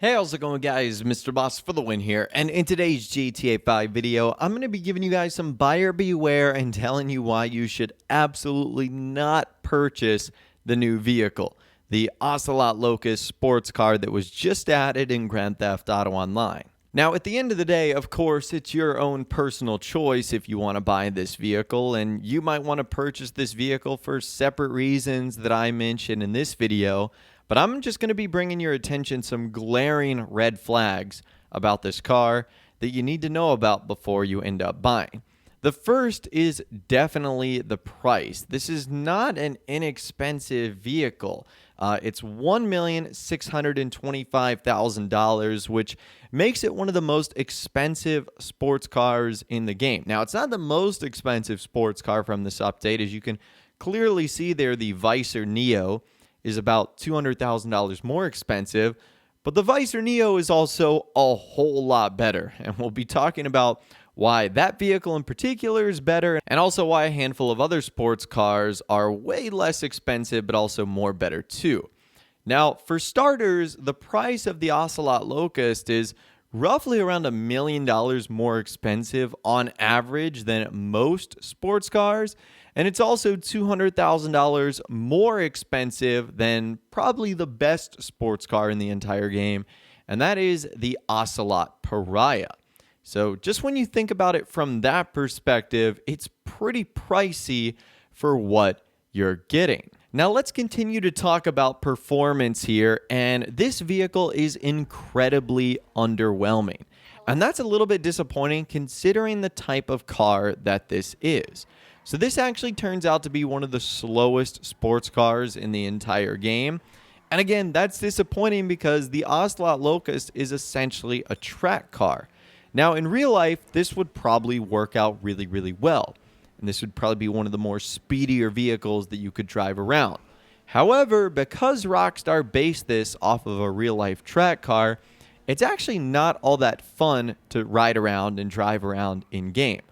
Hey, how's it going, guys? Mr. Boss for the win here, and in today's GTA 5 video, I'm going to be giving you guys some buyer beware and telling you why you should absolutely not purchase the new vehicle, the Ocelot Locust sports car that was just added in Grand Theft Auto Online. Now, at the end of the day, of course, it's your own personal choice if you want to buy this vehicle, and you might want to purchase this vehicle for separate reasons that I mentioned in this video. But I'm just going to be bringing your attention some glaring red flags about this car that you need to know about before you end up buying. The first is definitely the price. This is not an inexpensive vehicle. It's $1,625,000, which makes it one of the most expensive sports cars in the game. Now, it's not the most expensive sports car from this update. As you can clearly see there, the Vicer Neo is about $200,000 more expensive, but the Vicer Neo is also a whole lot better, and we'll be talking about why that vehicle in particular is better, and also why a handful of other sports cars are way less expensive but also more better too. Now, for starters, the price of the Ocelot Locust is roughly around $1 million more expensive on average than most sports cars, and it's also $200,000 more expensive than probably the best sports car in the entire game, and that is the Ocelot Pariah. So just when you think about it from that perspective, it's pretty pricey for what you're getting. Now let's continue to talk about performance here, and this vehicle is incredibly underwhelming. And that's a little bit disappointing considering the type of car that this is. So this actually turns out to be one of the slowest sports cars in the entire game. And again, that's disappointing because the Ocelot Locust is essentially a track car. Now in real life, this would probably work out really, really well. And this would probably be one of the more speedier vehicles that you could drive around. However, because Rockstar based this off of a real-life track car, it's actually not all that fun to ride around and drive around in-game.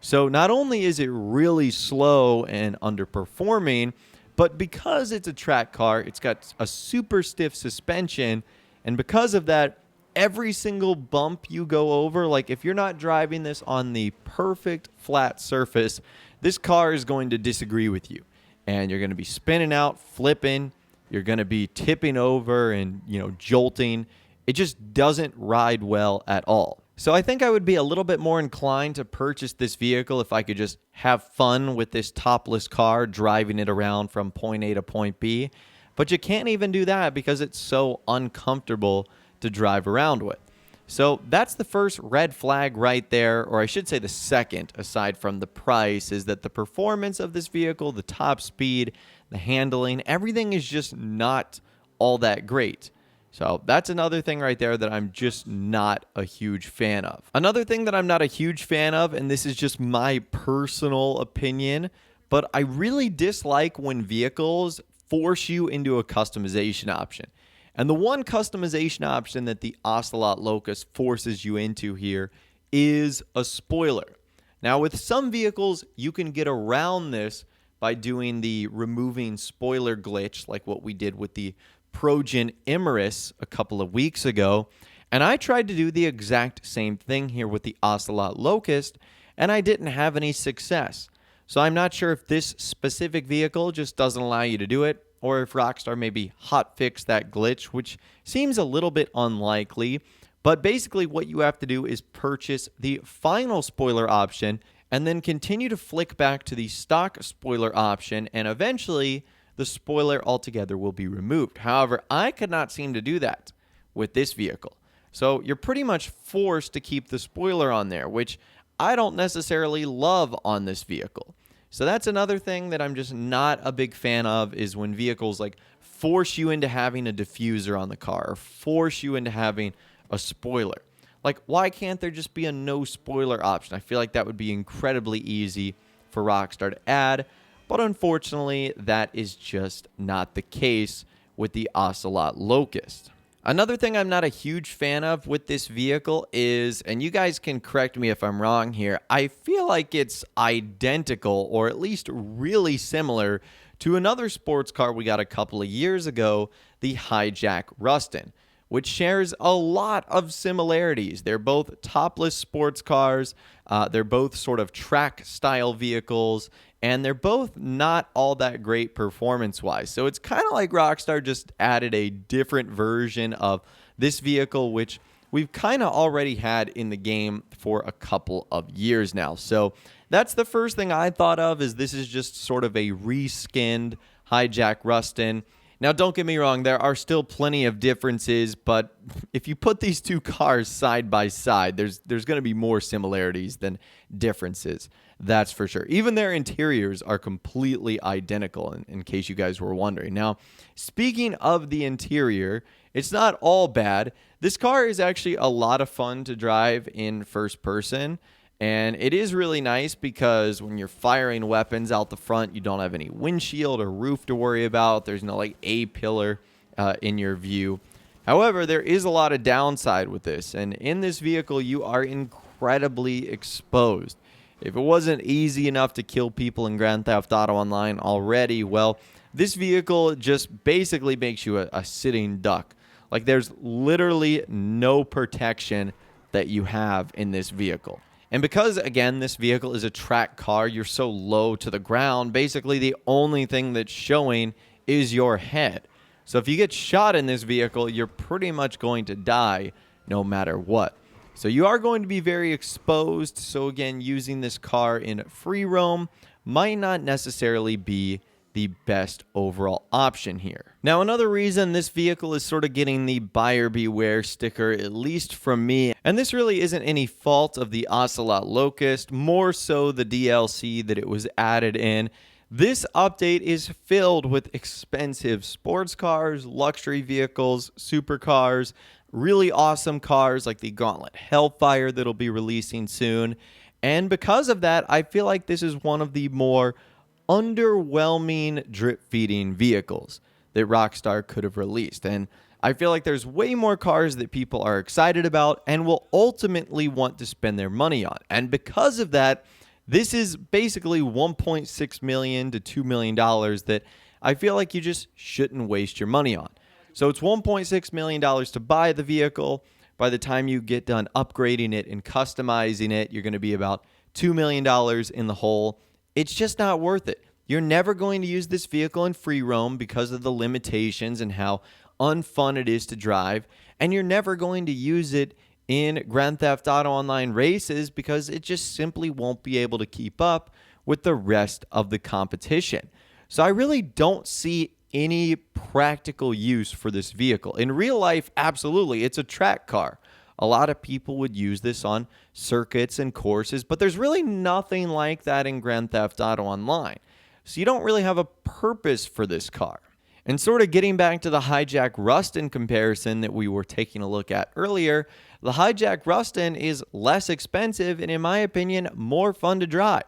So not only is it really slow and underperforming, but because it's a track car, it's got a super stiff suspension, and because of that, every single bump you go over, like if you're not driving this on the perfect flat surface, this car is going to disagree with you. And you're going to be spinning out, flipping, you're going to be tipping over and, jolting. It just doesn't ride well at all. So I think I would be a little bit more inclined to purchase this vehicle if I could just have fun with this topless car, driving it around from point A to point B. But you can't even do that because it's so uncomfortable to drive around with. So that's the first red flag right there, or I should say the second, aside from the price, is that the performance of this vehicle, the top speed, the handling, everything is just not all that great. So that's another thing right there that I'm just not a huge fan of. Another thing that I'm not a huge fan of, and this is just my personal opinion, but I really dislike when vehicles force you into a customization option. And the one customization option that the Ocelot Locust forces you into here is a spoiler. Now, with some vehicles, you can get around this by doing the removing spoiler glitch, like what we did with the Progen Imerus a couple of weeks ago. And I tried to do the exact same thing here with the Ocelot Locust, and I didn't have any success. So I'm not sure if this specific vehicle just doesn't allow you to do it, or if Rockstar maybe hotfixed that glitch, which seems a little bit unlikely. But basically what you have to do is purchase the final spoiler option and then continue to flick back to the stock spoiler option, and eventually the spoiler altogether will be removed. However, I could not seem to do that with this vehicle. So you're pretty much forced to keep the spoiler on there, which I don't necessarily love on this vehicle. So that's another thing that I'm just not a big fan of, is when vehicles like force you into having a diffuser on the car or force you into having a spoiler. Like, why can't there just be a no spoiler option? I feel like that would be incredibly easy for Rockstar to add, but unfortunately, that is just not the case with the Ocelot Locust. Another thing I'm not a huge fan of with this vehicle is, and you guys can correct me if I'm wrong here, I feel like it's identical, or at least really similar, to another sports car we got a couple of years ago, the Hijack Rustin, which shares a lot of similarities. They're both topless sports cars, they're both sort of track style vehicles, and they're both not all that great performance wise. So it's kind of like Rockstar just added a different version of this vehicle, which we've kind of already had in the game for a couple of years now. So that's the first thing I thought of, is this is just sort of a reskinned Hijack Rustin. Now, don't get me wrong, there are still plenty of differences, but if you put these two cars side by side, there's going to be more similarities than differences. That's for sure. Even their interiors are completely identical, in case you guys were wondering. Now, speaking of the interior, it's not all bad. This car is actually a lot of fun to drive in first person. And it is really nice because when you're firing weapons out the front, you don't have any windshield or roof to worry about. There's no like A-pillar in your view. However, there is a lot of downside with this. And in this vehicle, you are incredibly exposed. If it wasn't easy enough to kill people in Grand Theft Auto Online already, well, this vehicle just basically makes you a sitting duck. Like, there's literally no protection that you have in this vehicle. And because, again, this vehicle is a track car, you're so low to the ground, basically the only thing that's showing is your head. So if you get shot in this vehicle, you're pretty much going to die no matter what. So you are going to be very exposed. So again, using this car in free roam might not necessarily be the best overall option here. Now, another reason this vehicle is sort of getting the buyer beware sticker, at least from me, and this really isn't any fault of the Ocelot Locust, more so the DLC that it was added in. This update is filled with expensive sports cars, luxury vehicles, supercars, really awesome cars like the Gauntlet Hellfire that'll be releasing soon. And because of that, I feel like this is one of the more underwhelming drip feeding vehicles that Rockstar could have released. And I feel like there's way more cars that people are excited about and will ultimately want to spend their money on. And because of that, this is basically $1.6 million to $2 million that I feel like you just shouldn't waste your money on. So it's $1.6 million to buy the vehicle. By the time you get done upgrading it and customizing it, you're going to be about $2 million in the hole. It's just not worth it. You're never going to use this vehicle in free roam because of the limitations and how unfun it is to drive. And you're never going to use it in Grand Theft Auto Online races because it just simply won't be able to keep up with the rest of the competition. So I really don't see any practical use for this vehicle. In real life, absolutely, it's a track car. A lot of people would use this on circuits and courses, but there's really nothing like that in Grand Theft Auto Online. So you don't really have a purpose for this car. And sort of getting back to the Hijack Rustin comparison that we were taking a look at earlier, the Hijack Rustin is less expensive and, in my opinion, more fun to drive.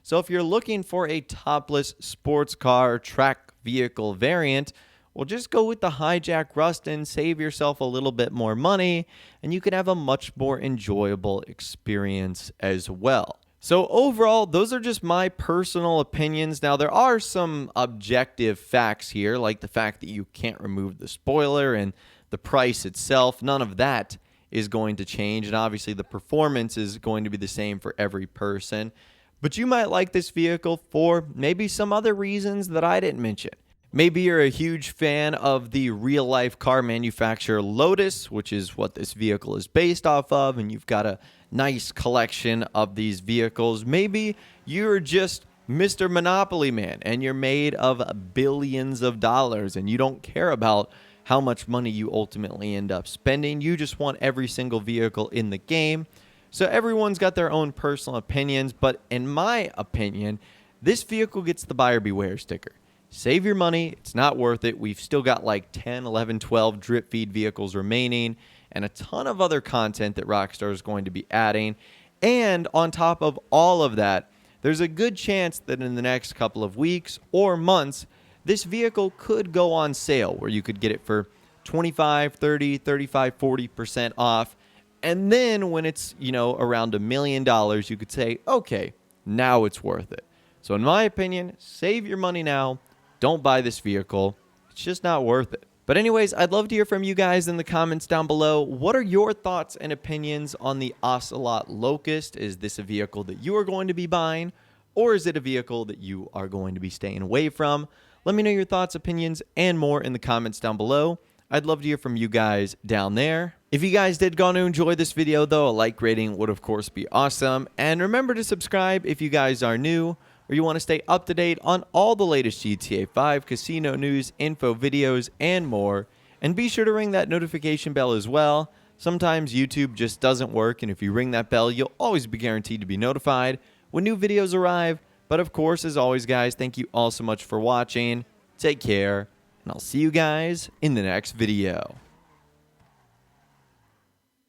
So if you're looking for a topless sports car track vehicle variant, well, just go with the Hijack Rustin, save yourself a little bit more money, and you can have a much more enjoyable experience as well. So overall, those are just my personal opinions. Now, there are some objective facts here, like the fact that you can't remove the spoiler and the price itself. None of that is going to change, and obviously the performance is going to be the same for every person. But you might like this vehicle for maybe some other reasons that I didn't mention. Maybe you're a huge fan of the real-life car manufacturer Lotus, which is what this vehicle is based off of, and you've got a nice collection of these vehicles. Maybe you're just Mr. Monopoly Man, and you're made of billions of dollars, and you don't care about how much money you ultimately end up spending. You just want every single vehicle in the game. So everyone's got their own personal opinions, but in my opinion, this vehicle gets the buyer beware sticker. Save your money. It's not worth it. We've still got like 10, 11, 12 drip feed vehicles remaining and a ton of other content that Rockstar is going to be adding. And on top of all of that, there's a good chance that in the next couple of weeks or months, this vehicle could go on sale where you could get it for 25, 30, 35, 40% off. And then when it's, around $1 million, you could say, okay, now it's worth it. So in my opinion, save your money now. Don't buy this vehicle. It's just not worth it. But anyways, I'd love to hear from you guys in the comments down below. What are your thoughts and opinions on the Ocelot Locust? Is this a vehicle that you are going to be buying, or is it a vehicle that you are going to be staying away from? Let me know your thoughts, opinions, and more in the comments down below. I'd love to hear from you guys down there. If you guys did go on to enjoy this video, though, a like rating would, of course, be awesome. And remember to subscribe if you guys are new or you want to stay up to date on all the latest GTA 5 casino news, info, videos, and more. And be sure to ring that notification bell as well. Sometimes YouTube just doesn't work, and if you ring that bell, you'll always be guaranteed to be notified when new videos arrive. But of course, as always, guys, thank you all so much for watching. Take care, and I'll see you guys in the next video.